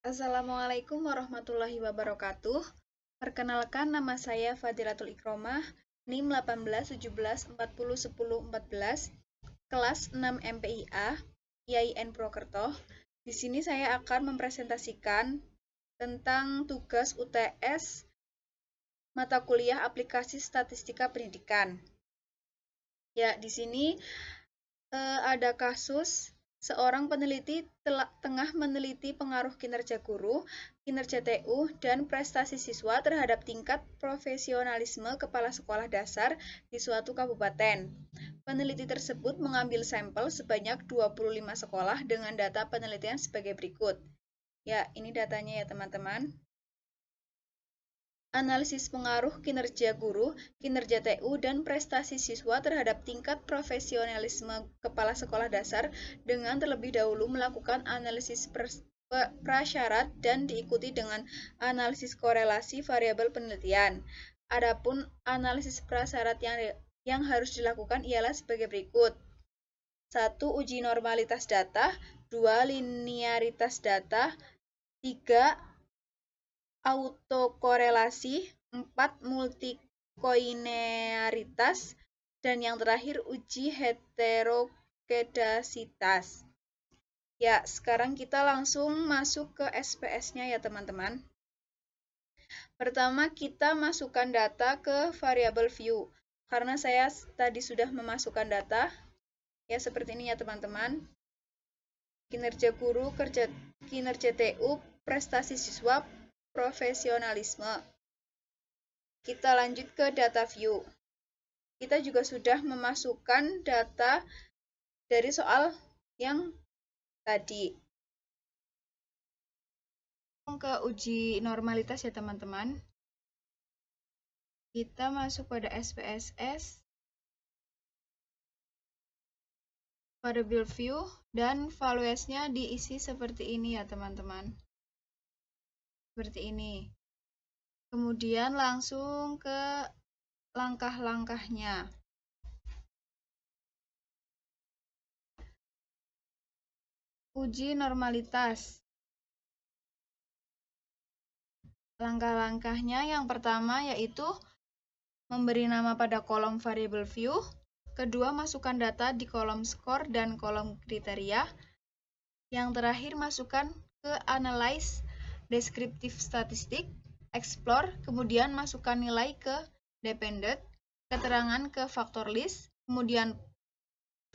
Assalamualaikum warahmatullahi wabarakatuh. Perkenalkan, nama saya Fadilatul Ikromah, NIM 1817401014, kelas 6 MPIA, IAIN Purwokerto. Di sini saya akan mempresentasikan tentang tugas UTS mata kuliah Aplikasi Statistika Pendidikan. Ya, di sini ada kasus seorang peneliti tengah meneliti pengaruh kinerja guru, kinerja TU, dan prestasi siswa terhadap tingkat profesionalisme kepala sekolah dasar di suatu kabupaten. Peneliti tersebut mengambil sampel sebanyak 25 sekolah dengan data penelitian sebagai berikut. Ya, ini datanya ya teman-teman. Analisis pengaruh kinerja guru, kinerja TU, dan prestasi siswa terhadap tingkat profesionalisme kepala sekolah dasar dengan terlebih dahulu melakukan analisis prasyarat dan diikuti dengan analisis korelasi variabel penelitian. Adapun analisis prasyarat yang harus dilakukan ialah sebagai berikut. 1. Uji normalitas data. 2. Linearitas data. 3. Autokorelasi. 4. Multikoinearitas. Dan yang terakhir uji heterokedasitas. Ya, sekarang kita langsung masuk ke SPS-nya ya teman-teman. Pertama, kita masukkan data ke variabel view. Karena saya tadi sudah memasukkan data, ya seperti ini ya teman-teman. Kinerja guru, kinerja TU, prestasi siswa, profesionalisme. Kita lanjut ke data view. Kita juga sudah memasukkan data dari soal yang tadi. Ke uji normalitas ya teman-teman. Kita masuk pada SPSS, pada build view, dan values-nya diisi seperti ini ya teman-teman. Seperti ini. Kemudian langsung ke langkah-langkahnya. Uji normalitas. Langkah-langkahnya yang pertama yaitu memberi nama pada kolom variable view. Kedua, masukkan data di kolom skor dan kolom kriteria. Yang terakhir, masukkan ke analyze deskriptif statistik, explore, kemudian masukkan nilai ke dependent, keterangan ke faktor list, kemudian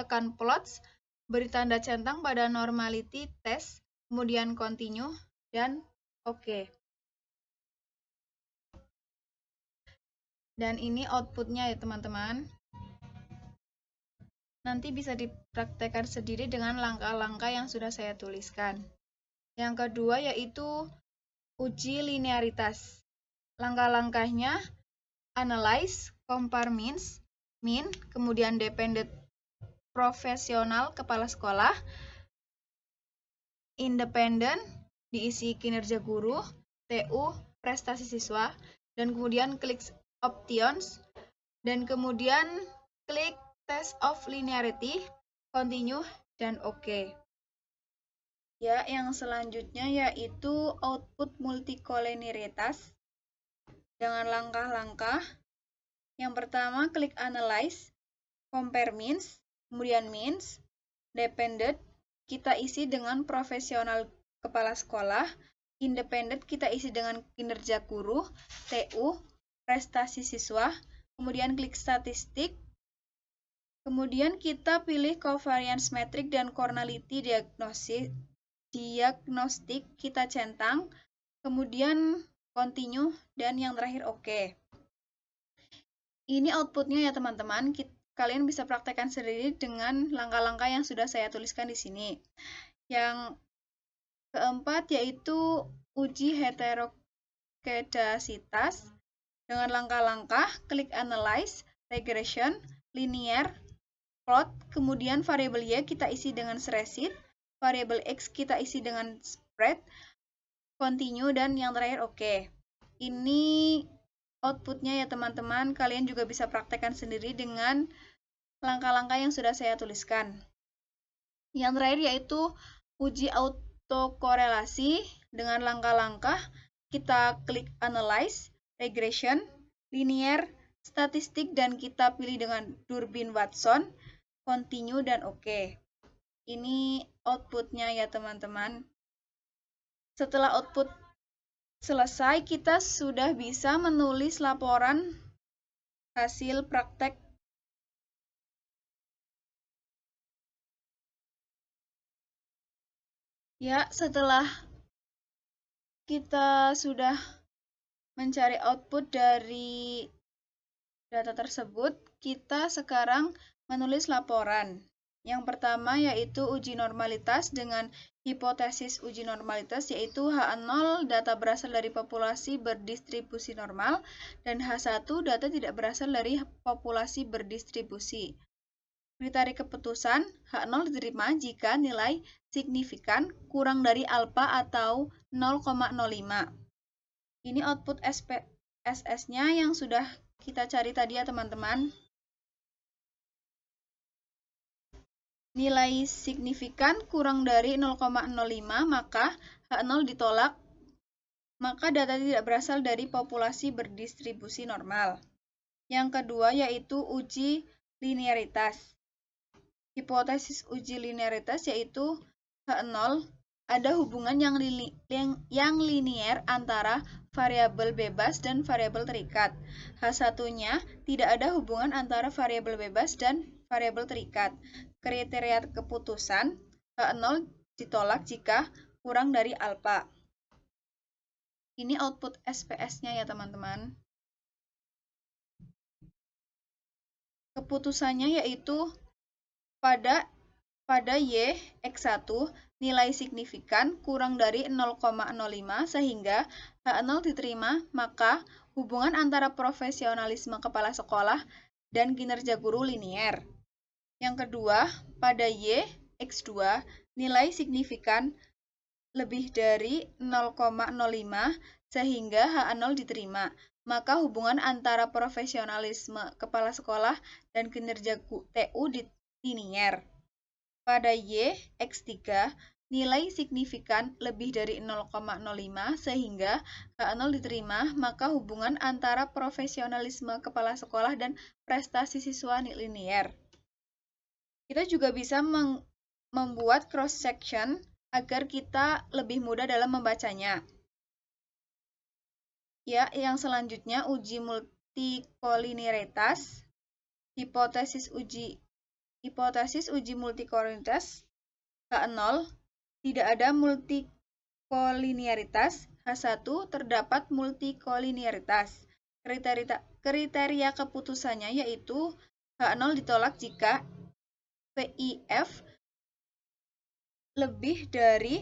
tekan plots, beri tanda centang pada normality test, kemudian continue, dan oke. Dan ini outputnya ya teman-teman. Nanti bisa dipraktekkan sendiri dengan langkah-langkah yang sudah saya tuliskan. Yang kedua yaitu uji linearitas. Langkah-langkahnya analyze, compare means, mean, kemudian dependent profesional kepala sekolah, independent diisi kinerja guru, TU prestasi siswa, dan kemudian klik options, dan kemudian klik test of linearity, continue, dan oke. Ya, yang selanjutnya yaitu output multikoleniritas dengan langkah-langkah. Yang pertama, klik analyze, compare means, kemudian means, dependent, kita isi dengan profesional kepala sekolah, independent kita isi dengan kinerja guru, TU, prestasi siswa, kemudian klik statistik, kemudian kita pilih covariance metric dan correlation diagnostik kita centang, kemudian continue, dan yang terakhir oke. Ini outputnya ya teman-teman, kalian bisa praktekkan sendiri dengan langkah-langkah yang sudah saya tuliskan di sini. Yang keempat yaitu uji heterokedasitas dengan langkah-langkah, klik analyze, regression, linear, plot, kemudian variabel Y kita isi dengan spreadsheet, variabel X kita isi dengan spread, continue, dan yang terakhir oke. Ini outputnya ya teman-teman, kalian juga bisa praktekkan sendiri dengan langkah-langkah yang sudah saya tuliskan. Yang terakhir yaitu uji autokorelasi dengan langkah-langkah. Kita klik Analyze, Regression, Linear, Statistik, dan kita pilih dengan Durbin Watson, Continue, dan OK. Ini outputnya ya teman-teman. Setelah output selesai, kita sudah bisa menulis laporan hasil praktek. Ya, setelah kita sudah mencari output dari data tersebut, kita sekarang menulis laporan. Yang pertama yaitu uji normalitas dengan hipotesis uji normalitas, yaitu H0 data berasal dari populasi berdistribusi normal dan H1 data tidak berasal dari populasi berdistribusi. Kriteria keputusan, H0 diterima jika nilai signifikan kurang dari alfa atau 0,05. Ini output SPSS-nya yang sudah kita cari tadi ya teman-teman. Nilai signifikan kurang dari 0,05, maka H0 ditolak, maka data tidak berasal dari populasi berdistribusi normal. Yang kedua yaitu uji linearitas. Hipotesis uji linearitas yaitu H0 ada hubungan yang linier antara variabel bebas dan variabel terikat. H1-nya tidak ada hubungan antara variabel bebas dan variabel terikat. Kriteria keputusan H0 ditolak jika kurang dari alfa. Ini output SPS-nya ya teman-teman. Keputusannya yaitu pada Y X1 nilai signifikan kurang dari 0,05 sehingga H0 diterima, maka hubungan antara profesionalisme kepala sekolah dan kinerja guru linier. Yang kedua, pada Y X2 nilai signifikan lebih dari 0,05 sehingga H0 diterima, maka hubungan antara profesionalisme kepala sekolah dan kinerja TU linier. Pada Y X3 nilai signifikan lebih dari 0,05 sehingga H0 diterima, maka hubungan antara profesionalisme kepala sekolah dan prestasi siswa linier. Kita juga bisa membuat cross section agar kita lebih mudah dalam membacanya. Ya, yang selanjutnya uji multikolinearitas. Hipotesis uji multikolinearitas H0 tidak ada multikolinearitas, H1 terdapat multikolinearitas. Kriteria keputusannya yaitu H0 ditolak jika VIF lebih dari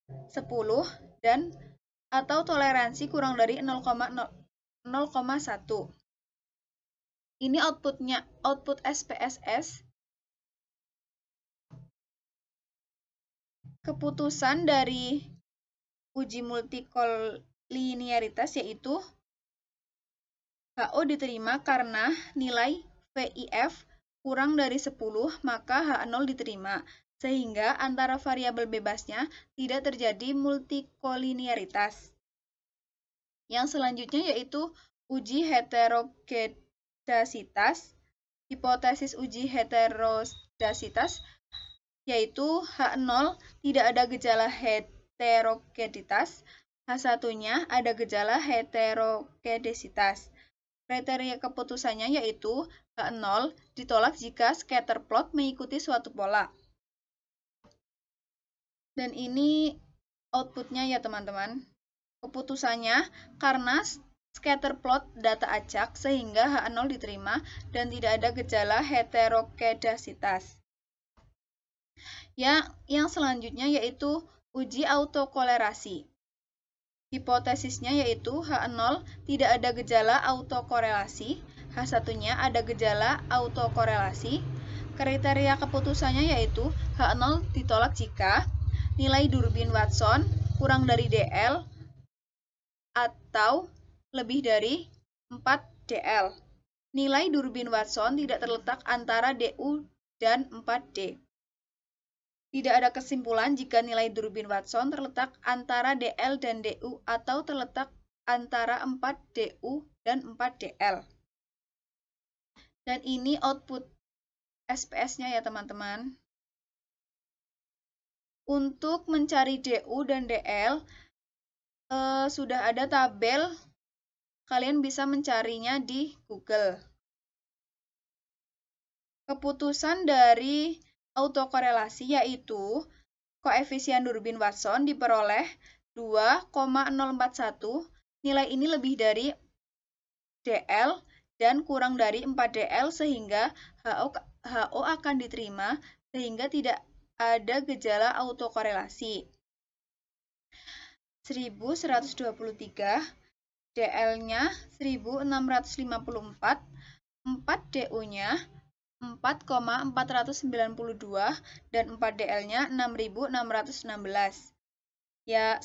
10 dan atau toleransi kurang dari 0,1. Ini output SPSS. Keputusan dari uji multikolinearitas yaitu HO diterima karena nilai VIF kurang dari 10, maka H0 diterima, sehingga antara variabel bebasnya tidak terjadi multikolinearitas. Yang selanjutnya yaitu uji heterogedasitas. Hipotesis uji heterogedasitas yaitu H0 tidak ada gejala heterogenitas, H1-nya ada gejala heterogedasitas. Kriteria keputusannya yaitu H0 ditolak jika scatter plot mengikuti suatu pola. Dan ini outputnya ya teman-teman. Keputusannya karena scatter plot data acak sehingga H0 diterima dan tidak ada gejala heterogedasitas. Yang selanjutnya yaitu uji autokolerasi. Hipotesisnya yaitu H0 tidak ada gejala autokorelasi, H1-nya ada gejala autokorelasi. Kriteria keputusannya yaitu H0 ditolak jika nilai Durbin Watson kurang dari DL atau lebih dari 4 DL. Nilai Durbin Watson tidak terletak antara DU dan 4D. Tidak ada kesimpulan jika nilai Durbin-Watson terletak antara DL dan DU atau terletak antara 4DU dan 4DL. Dan ini output SPS-nya ya teman-teman. Untuk mencari DU dan DL, sudah ada tabel, kalian bisa mencarinya di Google. Keputusan dari autokorelasi yaitu koefisien Durbin-Watson diperoleh 2,041. Nilai ini lebih dari DL dan kurang dari 4DL sehingga HO akan diterima sehingga tidak ada gejala autokorelasi. 1123, DL-nya 1654, 4DU-nya 4,492 dan 4DL-nya 6616. Ya,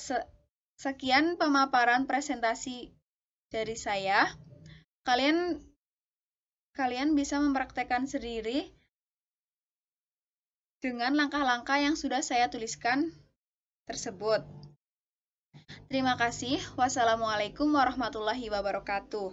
sekian pemaparan presentasi dari saya. Kalian bisa mempraktekkan sendiri dengan langkah-langkah yang sudah saya tuliskan tersebut. Terima kasih. Wassalamualaikum warahmatullahi wabarakatuh.